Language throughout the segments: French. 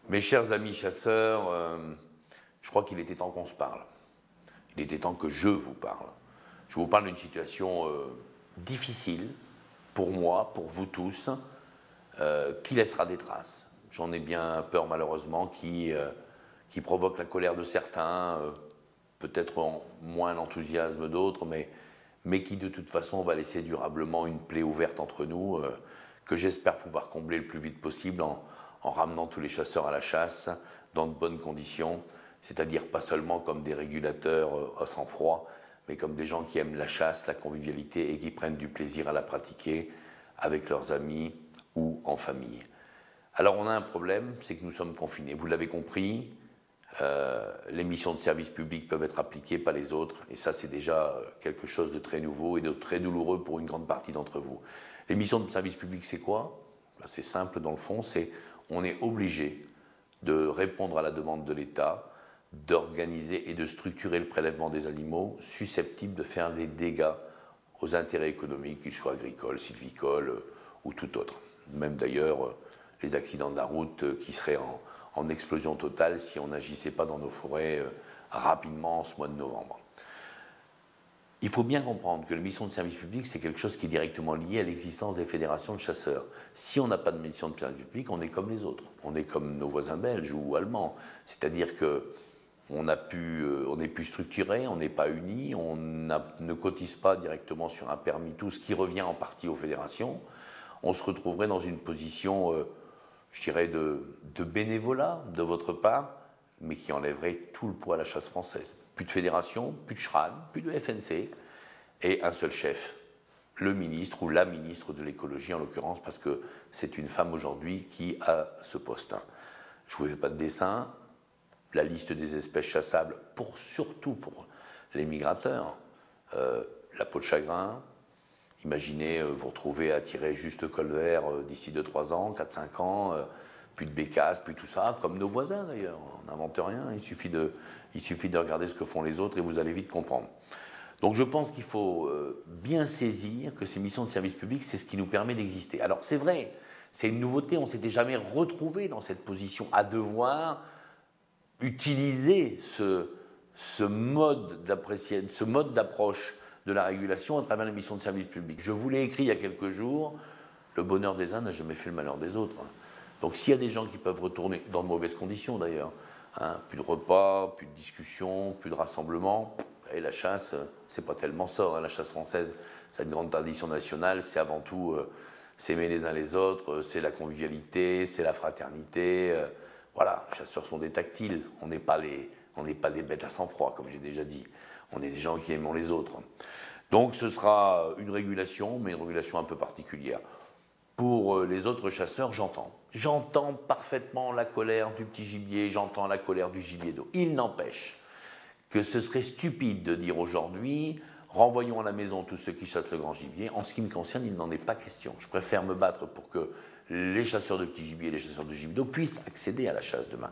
Mes chers amis chasseurs, je crois qu'il était temps qu'on se parle. Il était temps que je vous parle. Je vous parle d'une situation difficile pour moi, pour vous tous, qui laissera des traces. J'en ai bien peur malheureusement, qui provoque la colère de certains, peut-être moins l'enthousiasme d'autres, mais qui de toute façon va laisser durablement une plaie ouverte entre nous, que j'espère pouvoir combler le plus vite possible en ramenant tous les chasseurs à la chasse dans de bonnes conditions, c'est-à-dire pas seulement comme des régulateurs à sang-froid, mais comme des gens qui aiment la chasse, la convivialité et qui prennent du plaisir à la pratiquer avec leurs amis ou en famille. Alors on a un problème, c'est que nous sommes confinés. Vous l'avez compris, les missions de service public peuvent être appliquées, pas les autres, et ça c'est déjà quelque chose de très nouveau et de très douloureux pour une grande partie d'entre vous. Les missions de service public, c'est quoi? C'est simple dans le fond, c'est on est obligé de répondre à la demande de l'État, d'organiser et de structurer le prélèvement des animaux susceptibles de faire des dégâts aux intérêts économiques, qu'ils soient agricoles, sylvicoles ou tout autre. Même d'ailleurs les accidents de la route qui seraient en explosion totale si on n'agissait pas dans nos forêts rapidement en ce mois de novembre. Il faut bien comprendre que la mission de service public, c'est quelque chose qui est directement lié à l'existence des fédérations de chasseurs. Si on n'a pas de mission de service public, on est comme les autres. On est comme nos voisins belges ou allemands. C'est-à-dire qu'on n'est plus structuré, on n'est pas unis, on ne cotise pas directement sur un permis, tout ce qui revient en partie aux fédérations. On se retrouverait dans une position, je dirais, de bénévolat de votre part, mais qui enlèverait tout le poids à la chasse française. Plus de fédération, plus de CHRAN, plus de FNC, et un seul chef, le ministre ou la ministre de l'écologie en l'occurrence, parce que c'est une femme aujourd'hui qui a ce poste. Je ne vous fais pas de dessin, la liste des espèces chassables, surtout pour les migrateurs, la peau de chagrin, imaginez vous retrouver à tirer juste le col vert d'ici 2-3 ans, 4-5 ans, plus de bécasses, plus tout ça, comme nos voisins d'ailleurs. On n'invente rien, il suffit de regarder ce que font les autres et vous allez vite comprendre. Donc je pense qu'il faut bien saisir que ces missions de service public, c'est ce qui nous permet d'exister. Alors c'est vrai, c'est une nouveauté, on ne s'était jamais retrouvé dans cette position à devoir utiliser ce mode d'approche de la régulation à travers les missions de service public. Je vous l'ai écrit il y a quelques jours, le bonheur des uns n'a jamais fait le malheur des autres. Donc s'il y a des gens qui peuvent retourner, dans de mauvaises conditions d'ailleurs, plus de repas, plus de discussions, plus de rassemblements, et la chasse, c'est pas tellement ça, la chasse française, c'est une grande tradition nationale, c'est avant tout s'aimer les uns les autres, c'est la convivialité, c'est la fraternité, voilà, les chasseurs sont des tactiles, on n'est pas des bêtes à sang-froid, comme j'ai déjà dit, on est des gens qui aiment les autres. Donc ce sera une régulation, mais une régulation un peu particulière. Pour les autres chasseurs, j'entends parfaitement la colère du petit gibier, j'entends la colère du gibier d'eau. Il n'empêche que ce serait stupide de dire aujourd'hui, renvoyons à la maison tous ceux qui chassent le grand gibier. En ce qui me concerne, il n'en est pas question. Je préfère me battre pour que les chasseurs de petit gibier et les chasseurs de gibier d'eau puissent accéder à la chasse demain.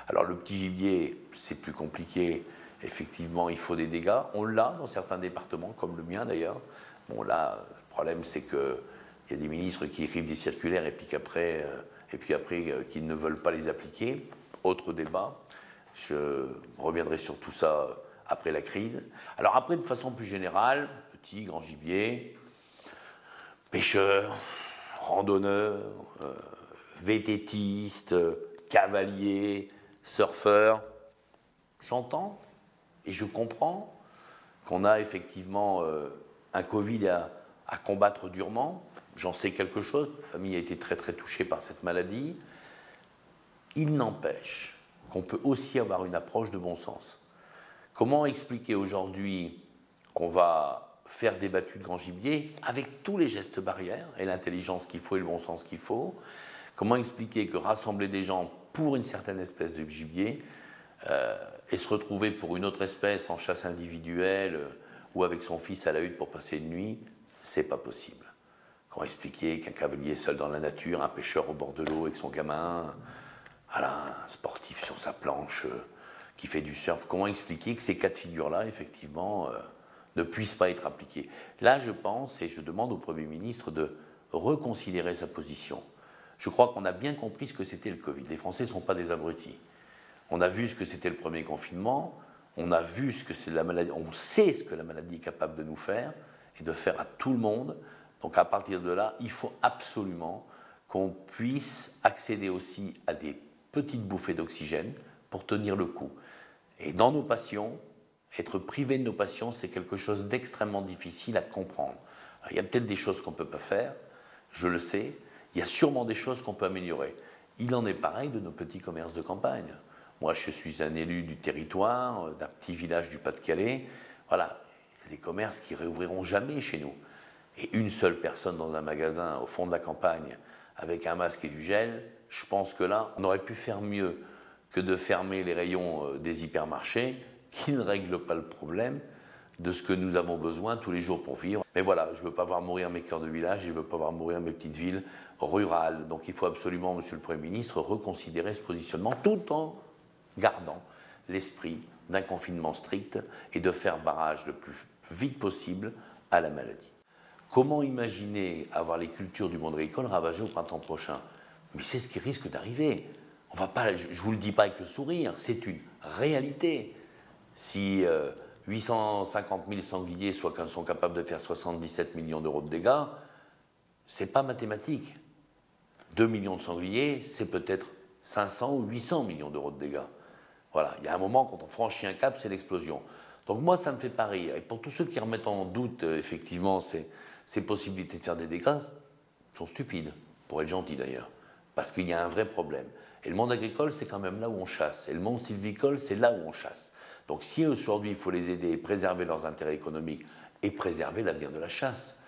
Alors le petit gibier, c'est plus compliqué. Effectivement, il faut des dégâts. On l'a dans certains départements, comme le mien d'ailleurs. Bon là, le problème c'est que il y a des ministres qui écrivent des circulaires et puis qu'après, qui ne veulent pas les appliquer. Autre débat. Je reviendrai sur tout ça après la crise. Alors après, de façon plus générale, petit, grand gibier, pêcheurs, randonneurs, vététistes, cavaliers, surfeurs, j'entends et je comprends qu'on a effectivement un Covid à combattre durement. J'en sais quelque chose, ma famille a été très très touchée par cette maladie. Il n'empêche qu'on peut aussi avoir une approche de bon sens. Comment expliquer aujourd'hui qu'on va faire des battues de grand gibier avec tous les gestes barrières et l'intelligence qu'il faut et le bon sens qu'il faut? Comment expliquer que rassembler des gens pour une certaine espèce de gibier et se retrouver pour une autre espèce en chasse individuelle ou avec son fils à la hutte pour passer une nuit, c'est pas possible. Comment expliquer qu'un cavalier seul dans la nature, un pêcheur au bord de l'eau avec son gamin, voilà, un sportif sur sa planche qui fait du surf, comment expliquer que ces cas de figure-là, effectivement, ne puissent pas être appliqués? Là, je pense, et je demande au Premier ministre de reconsidérer sa position, Je crois qu'on a bien compris ce que c'était le Covid. Les Français ne sont pas des abrutis. On a vu ce que c'était le premier confinement, on a vu ce que c'est la maladie, on sait ce que la maladie est capable de nous faire et de faire à tout le monde. Donc à partir de là, il faut absolument qu'on puisse accéder aussi à des petites bouffées d'oxygène pour tenir le coup. Et dans nos passions, être privé de nos passions, c'est quelque chose d'extrêmement difficile à comprendre. Alors, il y a peut-être des choses qu'on ne peut pas faire, je le sais, il y a sûrement des choses qu'on peut améliorer. Il en est pareil de nos petits commerces de campagne. Moi, je suis un élu du territoire, d'un petit village du Pas-de-Calais. Voilà, il y a des commerces qui ne réouvriront jamais chez nous. Et une seule personne dans un magasin au fond de la campagne avec un masque et du gel, je pense que là, on aurait pu faire mieux que de fermer les rayons des hypermarchés qui ne règlent pas le problème de ce que nous avons besoin tous les jours pour vivre. Mais voilà, je ne veux pas voir mourir mes cœurs de village, je ne veux pas voir mourir mes petites villes rurales. Donc il faut absolument, Monsieur le Premier ministre, reconsidérer ce positionnement tout en gardant l'esprit d'un confinement strict et de faire barrage le plus vite possible à la maladie. Comment imaginer avoir les cultures du monde agricole ravagées au printemps prochain? Mais c'est ce qui risque d'arriver. On va pas, je ne vous le dis pas avec le sourire, c'est une réalité. Si 850 000 sangliers sont capables de faire 77 millions d'euros de dégâts, ce n'est pas mathématique. 2 millions de sangliers, c'est peut-être 500 ou 800 millions d'euros de dégâts. Voilà, il y a un moment, quand on franchit un cap, c'est l'explosion. Donc moi, ça ne me fait pas rire. Et pour tous ceux qui remettent en doute, effectivement, ces possibilités de faire des dégâts, sont stupides, pour être gentils d'ailleurs, parce qu'il y a un vrai problème. Et le monde agricole, c'est quand même là où on chasse. Et le monde sylvicole, c'est là où on chasse. Donc si aujourd'hui, il faut les aider et préserver leurs intérêts économiques et préserver l'avenir de la chasse,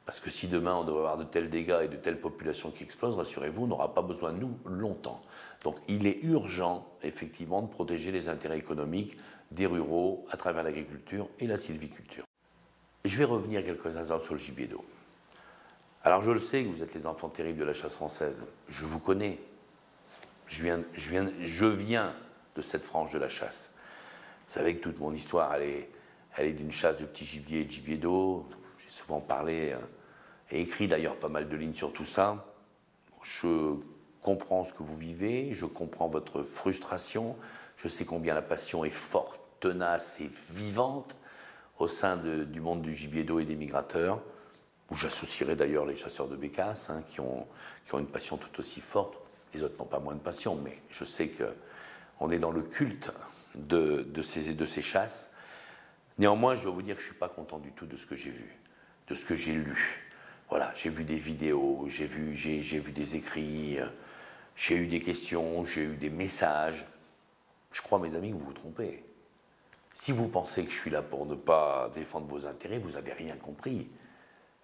parce que si demain on doit avoir de tels dégâts et de telles populations qui explosent, rassurez-vous, on n'aura pas besoin de nous longtemps. Donc il est urgent, effectivement, de protéger les intérêts économiques des ruraux à travers l'agriculture et la sylviculture. Et je vais revenir quelques instants sur le gibier d'eau. Alors je le sais que vous êtes les enfants terribles de la chasse française. Je vous connais. Je viens de cette frange de la chasse. Vous savez que toute mon histoire, elle est d'une chasse de petits gibiers et de gibier d'eau. J'ai souvent parlé et écrit d'ailleurs pas mal de lignes sur tout ça. Je comprends ce que vous vivez, je comprends votre frustration, je sais combien la passion est forte, tenace et vivante au sein du monde du gibier d'eau et des migrateurs, où j'associerai d'ailleurs les chasseurs de bécasses, hein, qui ont une passion tout aussi forte. Les autres n'ont pas moins de passion, mais je sais qu'on est dans le culte de ces chasses. Néanmoins, je dois vous dire que je ne suis pas content du tout de ce que j'ai vu, de ce que j'ai lu. Voilà, j'ai vu des vidéos, j'ai vu des écrits, j'ai eu des questions, j'ai eu des messages. Je crois, mes amis, que vous vous trompez. Si vous pensez que je suis là pour ne pas défendre vos intérêts, vous n'avez rien compris.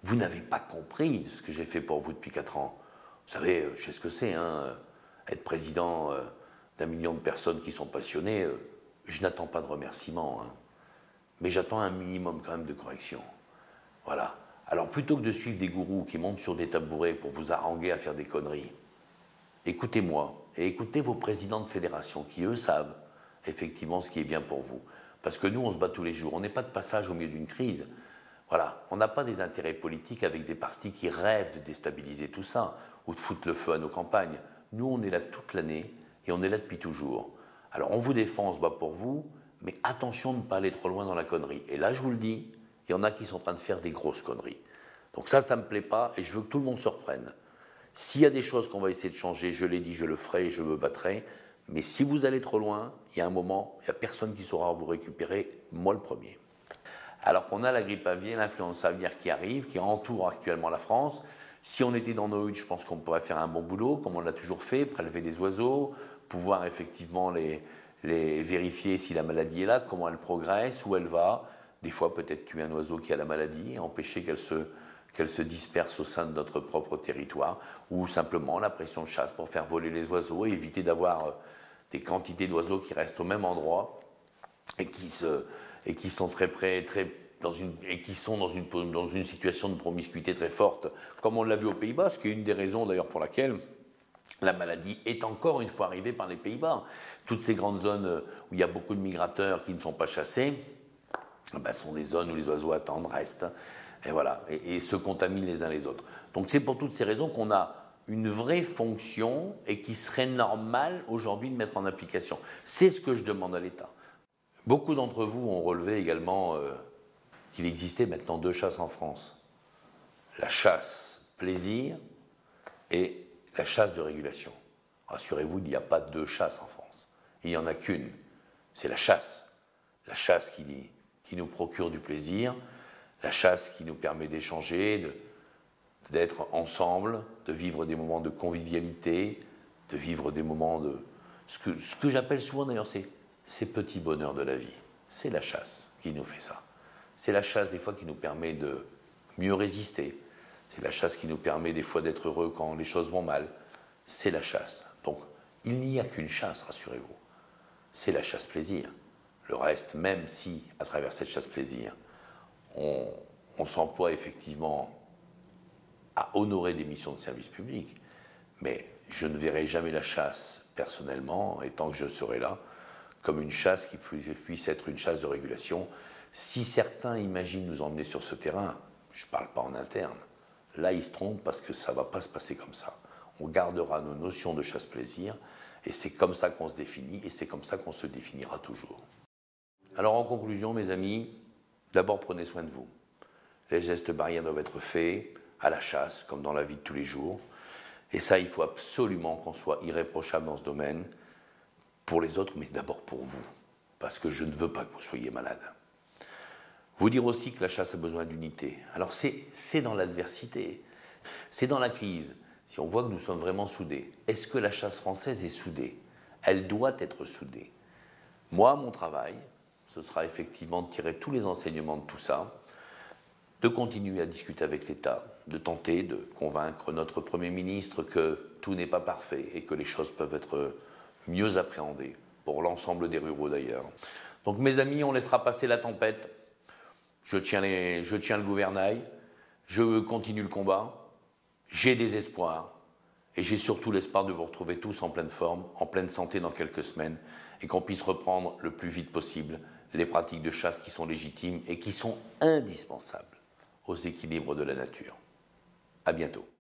Vous n'avez pas compris ce que j'ai fait pour vous depuis 4 ans. Vous savez, je sais ce que c'est, hein, être président d'1 million de personnes qui sont passionnées. Je n'attends pas de remerciements, hein, mais j'attends un minimum quand même de correction. Voilà. Alors plutôt que de suivre des gourous qui montent sur des tabourets pour vous haranguer à faire des conneries, écoutez-moi et écoutez vos présidents de fédération qui, eux, savent effectivement ce qui est bien pour vous. Parce que nous, on se bat tous les jours. On n'est pas de passage au milieu d'une crise. Voilà. On n'a pas des intérêts politiques avec des partis qui rêvent de déstabiliser tout ça ou de foutre le feu à nos campagnes. Nous, on est là toute l'année et on est là depuis toujours. Alors, on vous défend, on se bat pour vous, mais attention de ne pas aller trop loin dans la connerie. Et là, je vous le dis, il y en a qui sont en train de faire des grosses conneries. Donc ça ne me plaît pas et je veux que tout le monde se reprenne. S'il y a des choses qu'on va essayer de changer, je l'ai dit, je le ferai et je me battrai. Mais si vous allez trop loin, il y a un moment, il n'y a personne qui saura vous récupérer, moi le premier. Alors qu'on a la grippe aviaire, l'influenza aviaire qui arrive, qui entoure actuellement la France. Si on était dans nos huttes, je pense qu'on pourrait faire un bon boulot, comme on l'a toujours fait, prélever des oiseaux, pouvoir effectivement les vérifier si la maladie est là, comment elle progresse, où elle va. Des fois, peut-être tuer un oiseau qui a la maladie et empêcher qu'elle se disperse au sein de notre propre territoire, ou simplement la pression de chasse pour faire voler les oiseaux et éviter d'avoir des quantités d'oiseaux qui restent au même endroit et qui sont très près, et qui sont dans une situation de promiscuité très forte, comme on l'a vu aux Pays-Bas, ce qui est une des raisons d'ailleurs pour laquelle la maladie est encore une fois arrivée par les Pays-Bas. Toutes ces grandes zones où il y a beaucoup de migrateurs qui ne sont pas chassés, sont des zones où les oiseaux attendent, restent, et voilà, et se contaminent les uns les autres. Donc c'est pour toutes ces raisons qu'on a une vraie fonction et qui serait normal aujourd'hui de mettre en application. C'est ce que je demande à l'État. Beaucoup d'entre vous ont relevé également qu'il existait maintenant 2 chasses en France. La chasse plaisir et la chasse de régulation. Rassurez-vous, il n'y a pas 2 chasses en France. Il n'y en a qu'une. C'est la chasse. La chasse qui nous procure du plaisir, la chasse qui nous permet d'échanger, d'être ensemble, de vivre des moments de convivialité, de vivre des moments de... Ce que j'appelle souvent d'ailleurs, c'est ces petits bonheurs de la vie. C'est la chasse qui nous fait ça. C'est la chasse des fois qui nous permet de mieux résister. C'est la chasse qui nous permet des fois d'être heureux quand les choses vont mal. C'est la chasse. Donc, il n'y a qu'une chasse, rassurez-vous. C'est la chasse-plaisir. Le reste, même si, à travers cette chasse-plaisir, on s'emploie effectivement à honorer des missions de service public, mais je ne verrai jamais la chasse, personnellement, et tant que je serai là, comme une chasse qui puisse être une chasse de régulation. Si certains imaginent nous emmener sur ce terrain, je ne parle pas en interne, là ils se trompent parce que ça ne va pas se passer comme ça. On gardera nos notions de chasse-plaisir, et c'est comme ça qu'on se définit, et c'est comme ça qu'on se définira toujours. Alors en conclusion, mes amis, d'abord prenez soin de vous. Les gestes barrières doivent être faits à la chasse, comme dans la vie de tous les jours. Et ça, il faut absolument qu'on soit irréprochable dans ce domaine, pour les autres, mais d'abord pour vous, parce que je ne veux pas que vous soyez malade. Vous dire aussi que la chasse a besoin d'unité. Alors c'est dans l'adversité, c'est dans la crise. Si on voit que nous sommes vraiment soudés, est-ce que la chasse française est soudée? Elle doit être soudée. Moi, mon travail, ce sera effectivement de tirer tous les enseignements de tout ça, de continuer à discuter avec l'État, de tenter de convaincre notre Premier ministre que tout n'est pas parfait et que les choses peuvent être mieux appréhendées, pour l'ensemble des ruraux d'ailleurs. Donc mes amis, on laissera passer la tempête, je tiens le gouvernail, je continue le combat, j'ai des espoirs, et j'ai surtout l'espoir de vous retrouver tous en pleine forme, en pleine santé dans quelques semaines, et qu'on puisse reprendre le plus vite possible les pratiques de chasse qui sont légitimes et qui sont indispensables aux équilibres de la nature. À bientôt.